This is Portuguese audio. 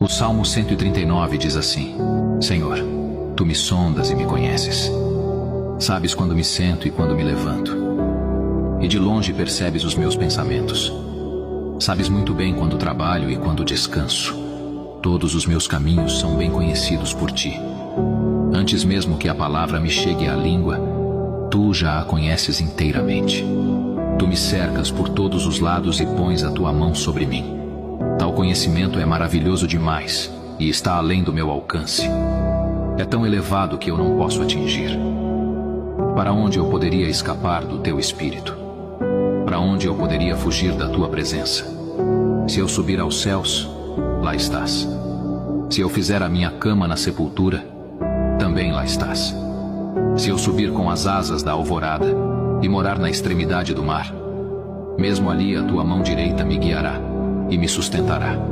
O Salmo 139 diz assim: Senhor, Tu me sondas e me conheces. Sabes quando me sento e quando me levanto. E de longe percebes os meus pensamentos. Sabes muito bem quando trabalho e quando descanso. Todos os meus caminhos são bem conhecidos por Ti. Antes mesmo que a palavra me chegue à língua, Tu já a conheces inteiramente. Tu me cercas por todos os lados e pões a Tua mão sobre mim. Tal conhecimento é maravilhoso demais e está além do meu alcance. É tão elevado que eu não posso atingir. Para onde eu poderia escapar do Teu Espírito? Para onde eu poderia fugir da Tua presença? Se eu subir aos céus, lá estás. Se eu fizer a minha cama na sepultura, também lá estás. Se eu subir com as asas da alvorada e morar na extremidade do mar, mesmo ali a Tua mão direita me guiará e me sustentará.